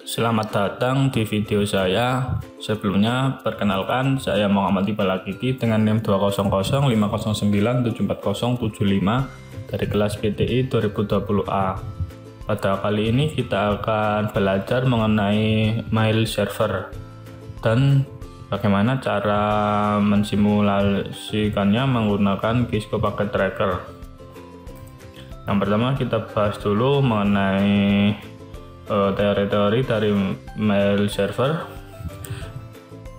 Selamat datang di video saya. Sebelumnya, perkenalkan saya Muhammad Iqbal Hakiki dengan NIM 2005009407475 dari kelas PTI 2020A. Pada kali ini kita akan belajar mengenai mail server dan bagaimana cara mensimulasikannya menggunakan Cisco Packet Tracker. Yang pertama kita bahas dulu mengenai teori-teori dari mail server.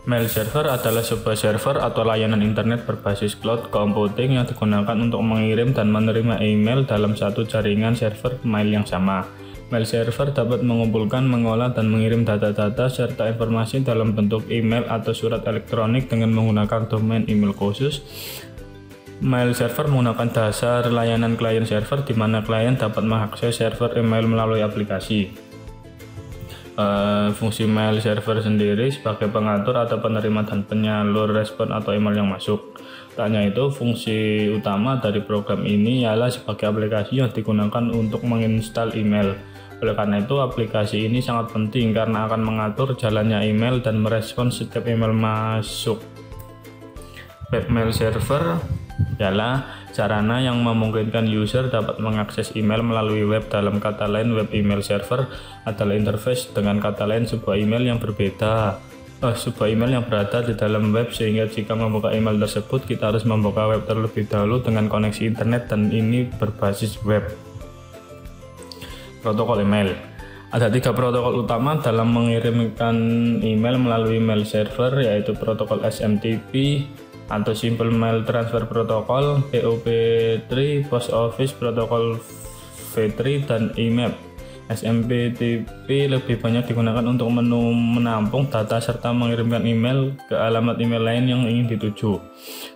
Mail server adalah sebuah server atau layanan internet berbasis cloud computing yang digunakan untuk mengirim dan menerima email dalam satu jaringan server mail yang sama. Mail server dapat mengumpulkan, mengolah, dan mengirim data-data serta informasi dalam bentuk email atau surat elektronik dengan menggunakan domain email khusus. Mail server menggunakan dasar layanan client server di mana klien dapat mengakses server email melalui aplikasi. Fungsi mail server sendiri sebagai pengatur atau penerima dan penyalur respon atau email yang masuk. Tak hanya itu, fungsi utama dari program ini ialah sebagai aplikasi yang digunakan untuk menginstal email. Oleh karena itu, aplikasi ini sangat penting karena akan mengatur jalannya email dan merespon setiap email masuk. Web mail server ialah sarana yang memungkinkan user dapat mengakses email melalui web. Dalam kata lain, web email server adalah interface, dengan kata lain sebuah email yang berada di dalam web, sehingga jika membuka email tersebut kita harus membuka web terlebih dahulu dengan koneksi internet, dan ini berbasis web. Protokol email. Ada 3 protokol utama dalam mengirimkan email melalui mail server, yaitu protokol SMTP atau Simple Mail Transfer Protocol, POP3, Post Office Protocol V3, dan IMAP. SMTP lebih banyak digunakan untuk menampung data serta mengirimkan email ke alamat email lain yang ingin dituju.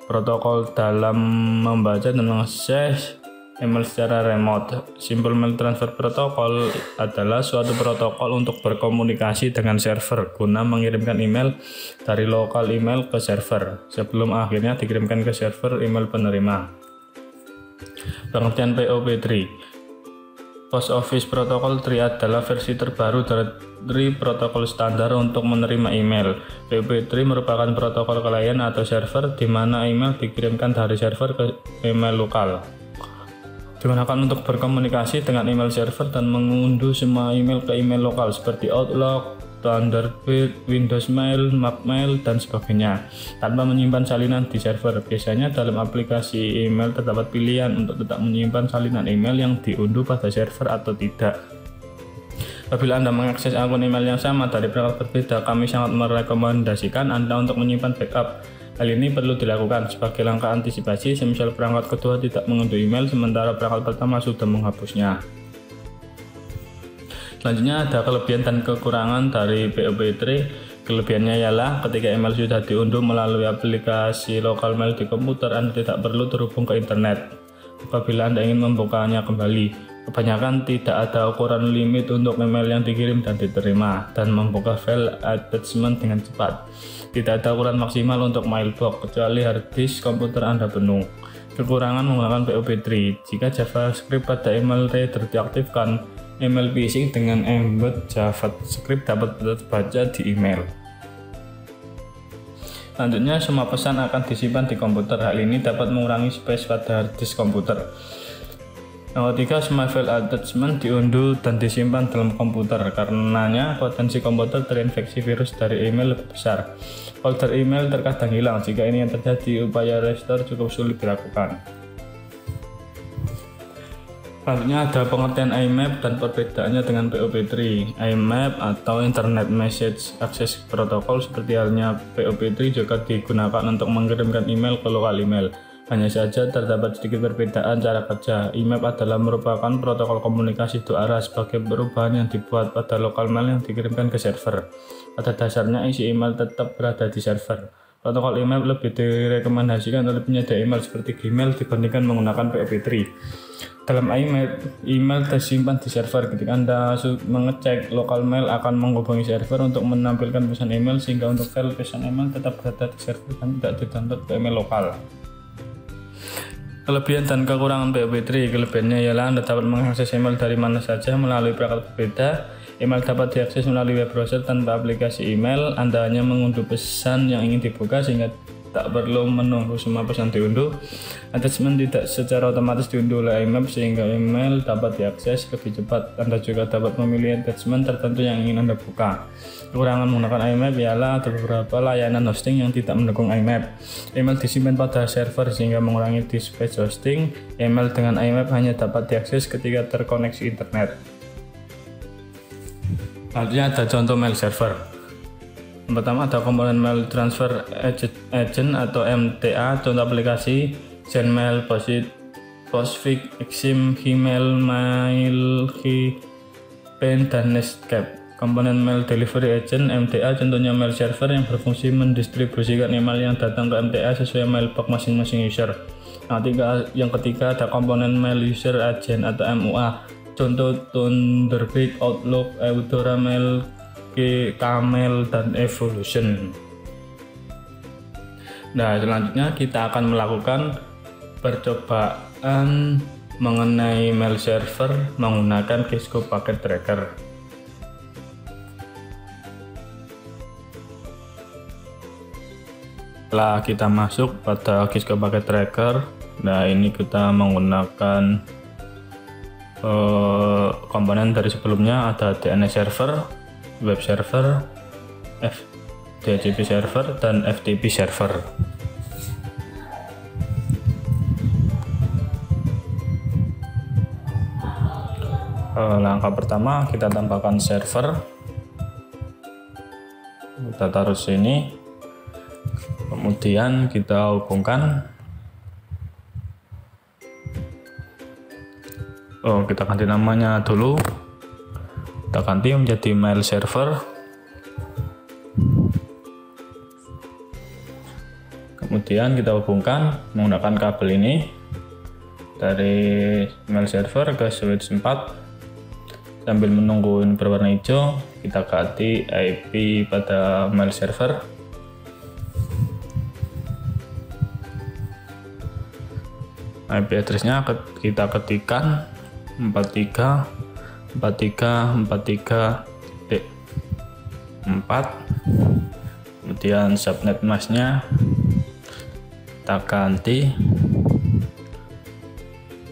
Protokol dalam membaca dan mengakses email secara remote. Simple Mail Transfer Protocol adalah suatu protokol untuk berkomunikasi dengan server guna mengirimkan email dari lokal email ke server sebelum akhirnya dikirimkan ke server email penerima. Pengertian POP3. Post Office Protocol 3 adalah versi terbaru dari protokol standar untuk menerima email. POP3 merupakan protokol klien atau server di mana email dikirimkan dari server ke email lokal. Digunakan untuk berkomunikasi dengan email server dan mengunduh semua email ke email lokal seperti Outlook, Thunderbird, Windows Mail, Mapmail, dan sebagainya tanpa menyimpan salinan di server. Biasanya dalam aplikasi email terdapat pilihan untuk tetap menyimpan salinan email yang diunduh pada server atau tidak. Apabila Anda mengakses akun email yang sama dari perangkat berbeda, kami sangat merekomendasikan Anda untuk menyimpan backup. Hal ini perlu dilakukan sebagai langkah antisipasi semisal perangkat kedua tidak mengunduh email sementara perangkat pertama sudah menghapusnya. Selanjutnya ada kelebihan dan kekurangan dari POP3. Kelebihannya ialah ketika email sudah diunduh melalui aplikasi lokal mail di komputer, Anda tidak perlu terhubung ke internet apabila Anda ingin membukanya kembali. Kebanyakan tidak ada ukuran limit untuk email yang dikirim dan diterima, dan membuka file attachment dengan cepat. Tidak ada ukuran maksimal untuk mailbox, kecuali harddisk komputer Anda penuh. Kekurangan menggunakan POP3. Jika JavaScript pada email reader diaktifkan, email phishing dengan embed JavaScript dapat terbaca di email. Selanjutnya, semua pesan akan disimpan di komputer. Hal ini dapat mengurangi space pada harddisk komputer. Yang ketiga, semua file attachment diunduh dan disimpan dalam komputer. Karenanya, potensi komputer terinfeksi virus dari email lebih besar. Folder email terkadang hilang. Jika ini yang terjadi, upaya restore cukup sulit dilakukan. Selanjutnya ada pengertian IMAP dan perbedaannya dengan POP3. IMAP atau Internet Message Access Protocol seperti halnya POP3 juga digunakan untuk mengirimkan email ke lokal email. Hanya saja terdapat sedikit perbedaan cara kerja. IMAP adalah merupakan protokol komunikasi dua arah sebagai perubahan yang dibuat pada lokal mail yang dikirimkan ke server. Pada dasarnya isi email tetap berada di server. Protokol IMAP lebih direkomendasikan oleh penyedia email seperti Gmail dibandingkan menggunakan POP3. Dalam IMAP, email tersimpan di server. Ketika Anda mengecek, lokal mail akan menghubungi server untuk menampilkan pesan email, sehingga untuk file pesan email tetap berada di server dan tidak didownload ke email lokal. Kelebihan dan kekurangan POP3. Kelebihannya ialah Anda dapat mengakses email dari mana saja melalui perangkat berbeda. Email dapat diakses melalui web browser tanpa aplikasi email. Anda hanya mengunduh pesan yang ingin dibuka sehingga tak perlu menunggu semua pesan diunduh. Attachment tidak secara otomatis diunduh oleh IMAP sehingga email dapat diakses lebih cepat. Anda juga dapat memilih attachment tertentu yang ingin Anda buka. Kekurangan menggunakan IMAP ialah ada beberapa layanan hosting yang tidak mendukung IMAP. Email disimpan pada server sehingga mengurangi disk space hosting. Email dengan IMAP hanya dapat diakses ketika terkoneksi internet. Artinya ada contoh mail server. Yang pertama ada komponen mail transfer agent atau MTA, contoh aplikasi Zenmail, Postfix, Exim, Gmail, Mailchimp, dan Netscape. Komponen mail delivery agent MTA contohnya mail server yang berfungsi mendistribusikan email yang datang ke MTA sesuai mailbox masing-masing user. Yang ketiga ada komponen mail user agent atau MUA, contoh Thunderbird, Outlook, Eudora Mail, Camel, dan Evolution. Nah, selanjutnya kita akan melakukan percobaan mengenai mail server menggunakan Cisco Packet Tracker. Setelah kita masuk pada Cisco Packet Tracker, nah ini kita menggunakan komponen dari sebelumnya, ada DNS server, web server, DHCP server, dan FTP server. Langkah pertama kita tambahkan server, kita taruh sini, kemudian kita hubungkan. Kita ganti namanya dulu. Kita ganti menjadi mail server. Kemudian kita hubungkan menggunakan kabel ini dari mail server ke switch 4. Sambil menunggu ini berwarna hijau, kita ganti IP pada mail server. IP address-nya kita ketikkan 434343.4, kemudian subnet masknya kita ganti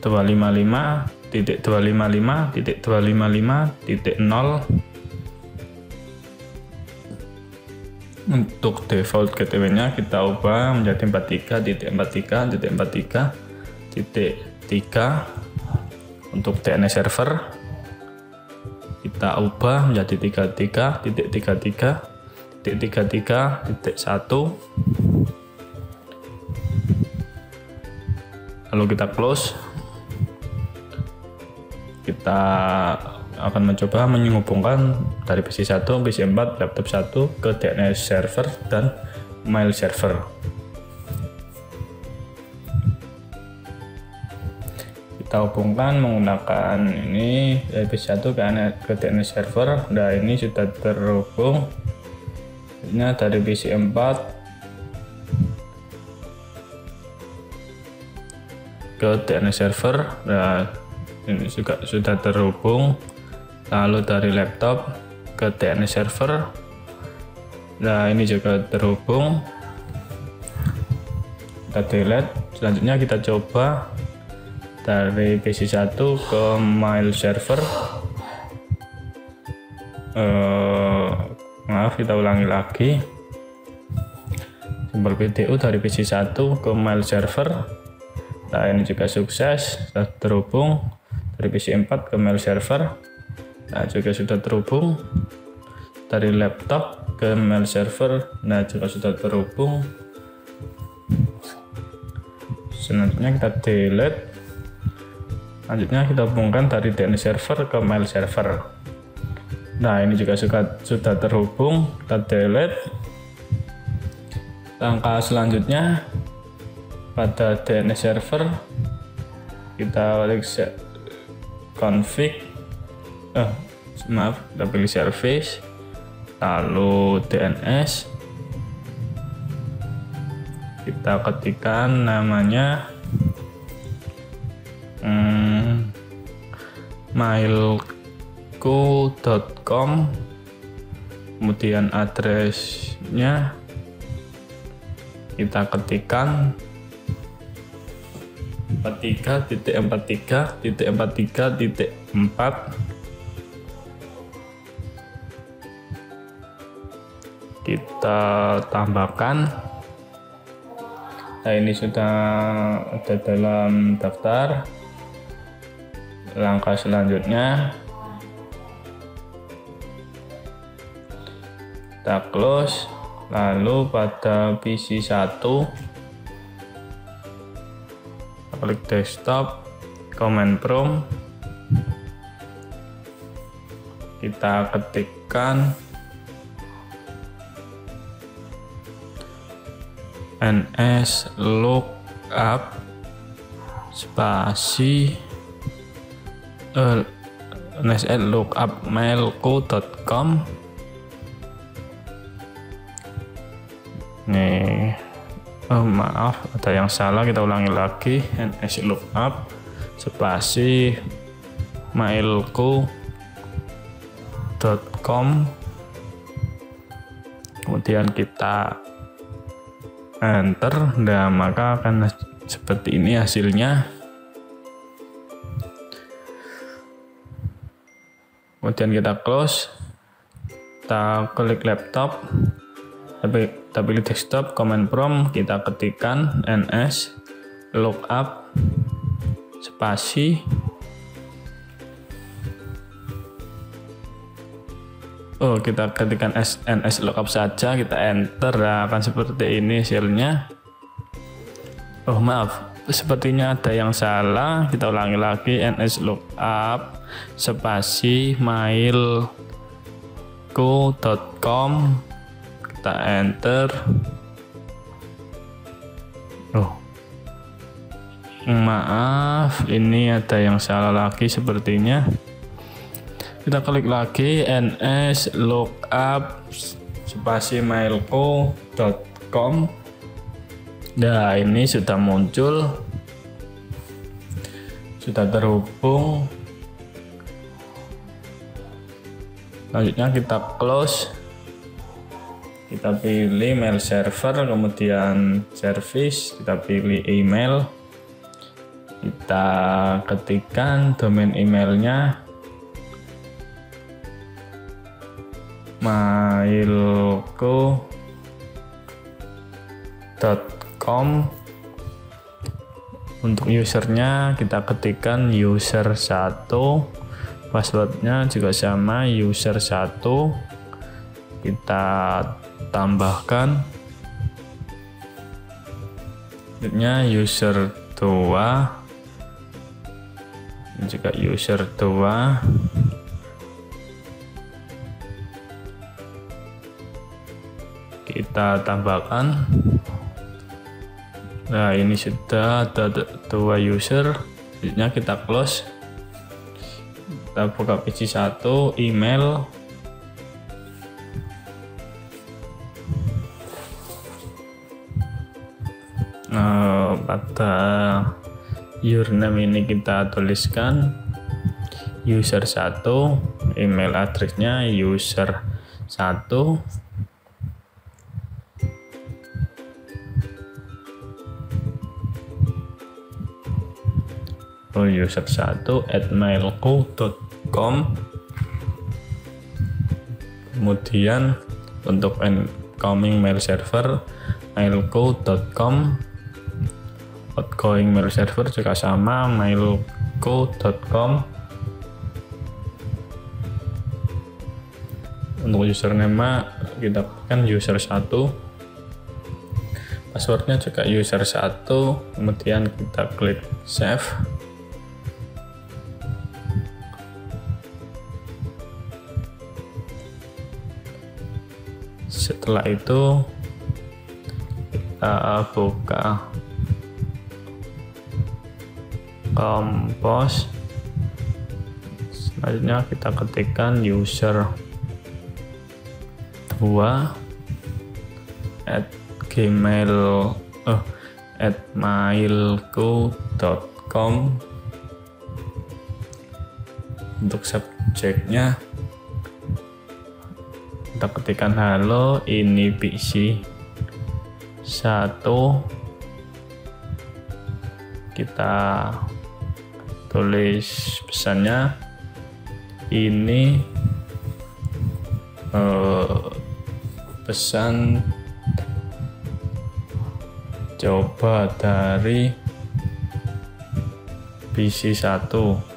255.255.255.0. Untuk default gateway-nya kita ubah menjadi 43.43.43.3. Untuk DNS server kita ubah menjadi 33.33.33.1. Lalu kita close. Kita akan mencoba menghubungkan dari PC 1, PC 4, laptop 1 ke DNS server dan mail server. Kita hubungkan menggunakan ini dari PC 1 ke DNS server. Nah, ini sudah terhubung. Ini dari PC 4 ke DNS server. Nah, ini juga sudah terhubung. Lalu dari laptop ke DNS server. Nah, ini juga terhubung. Kita delete. Selanjutnya kita coba dari PC 1 ke mail server. Maaf, kita ulangi lagi. Simbol PDU dari PC 1 ke mail server. Nah, ini juga sukses, sudah terhubung dari PC 4 ke mail server. Nah, juga sudah terhubung dari laptop ke mail server. Nah, juga sudah terhubung. Selanjutnya kita delete. Selanjutnya kita hubungkan dari DNS server ke mail server. Nah, ini juga sudah terhubung. Kita delete. Langkah selanjutnya pada DNS server kita klik config. Kita pilih service, lalu DNS. Kita ketikkan namanya mailku.com, kemudian addressnya kita ketikkan 43.43.43.4, kita tambahkan. Nah, ini sudah ada dalam daftar. Langkah selanjutnya kita close, lalu pada PC 1 klik desktop, command prompt, kita ketikkan ns lookup spasi lookup mailku.com. Nih, maaf ada yang salah, kita ulangi lagi. ns lookup spasi mailku.com, kemudian kita enter. Nah, maka akan seperti ini hasilnya. Kemudian kita close, kita klik laptop, kita pilih desktop, command prompt, kita ketikkan ns lookup spasi kita ketikkan ns lookup saja, kita enter. Nah, akan seperti ini hasilnya. Maaf, sepertinya ada yang salah, kita ulangi lagi. ns lookup spasi mailku.com, kita enter. Maaf, ini ada yang salah lagi sepertinya. Kita klik lagi ns lookup spasi mailku.com. Nah, ini sudah muncul, sudah terhubung. Selanjutnya kita close, kita pilih mail server, kemudian service, kita pilih email, kita ketikkan domain emailnya mailku.com. Untuk usernya kita ketikkan user 1, passwordnya juga sama user 1, kita tambahkan. Selanjutnya user 2 juga user 2, kita tambahkan. Nah, ini sudah ada 2 user. Selanjutnya kita close, kita buka PC 1, email, pada username ini kita tuliskan user 1, email addressnya user 1, user 1@mailku.com. Kemudian untuk incoming mail server mailku.com, outgoing mail server juga sama mailku.com. Untuk username kita kan user 1, passwordnya juga user 1, kemudian kita klik save. Setelah itu kita buka Compose. Selanjutnya kita ketikkan user 2 @mailku.com. Untuk subjeknya kita ketikkan halo, ini PC 1. Kita tulis pesannya, ini pesan coba dari PC 1.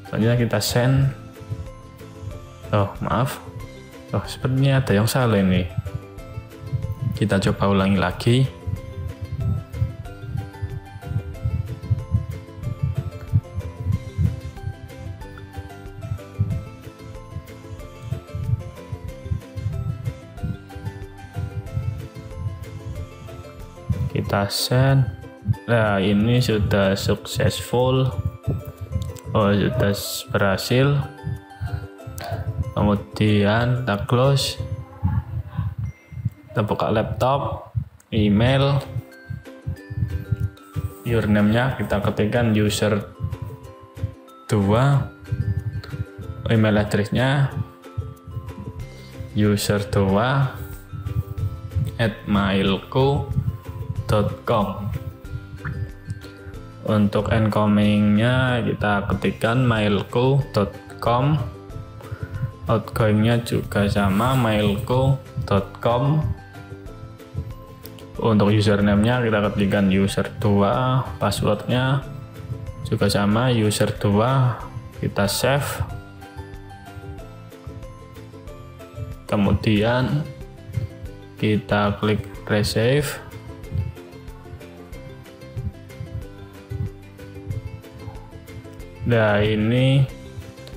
Selanjutnya kita send. Maaf, sepertinya ada yang salah ini. Kita coba ulangi lagi. Kita send. Nah, ini sudah successful. Sudah berhasil. Kemudian kita close. Kita buka laptop, email, username-nya kita ketikkan user 2, email address-nya user2@mailco.com. Untuk incoming-nya kita ketikkan mailco.com, outgoing-nya juga sama mailco.com. Untuk username-nya kita ketikkan user2, password-nya juga sama user2, kita save. Kemudian kita klik resave. Nah, ini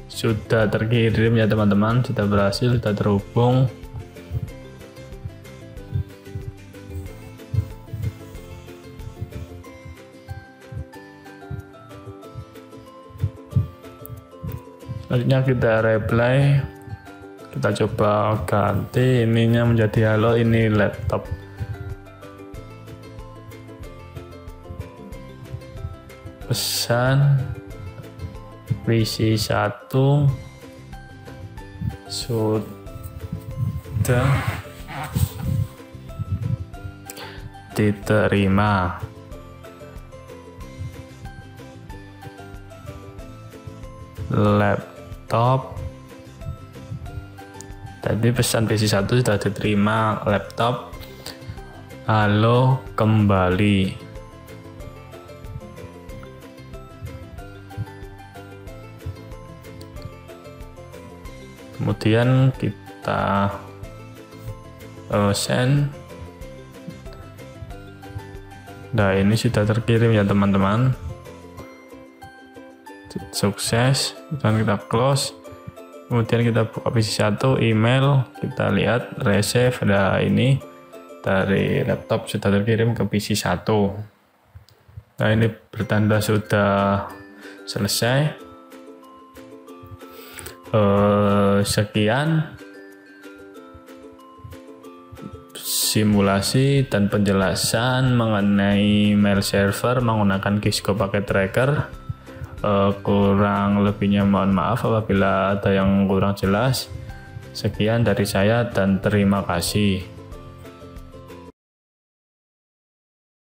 sudah terkirim ya teman-teman, sudah berhasil, sudah terhubung. Selanjutnya kita reply, kita coba ganti ininya menjadi halo, ini laptop. Pesan PC 1 sudah diterima. Laptop, tadi pesan PC 1 sudah diterima, laptop halo kembali. Kemudian kita send. Nah, ini sudah terkirim ya teman-teman, sukses. Dan kita close. Kemudian kita buka PC 1, email, kita lihat receive. Nah, ini dari laptop sudah terkirim ke PC 1. Nah, ini bertanda sudah selesai. Sekian simulasi dan penjelasan mengenai mail server menggunakan Gisco Packet Tracker. Kurang lebihnya mohon maaf apabila ada yang kurang jelas. Sekian dari saya dan terima kasih.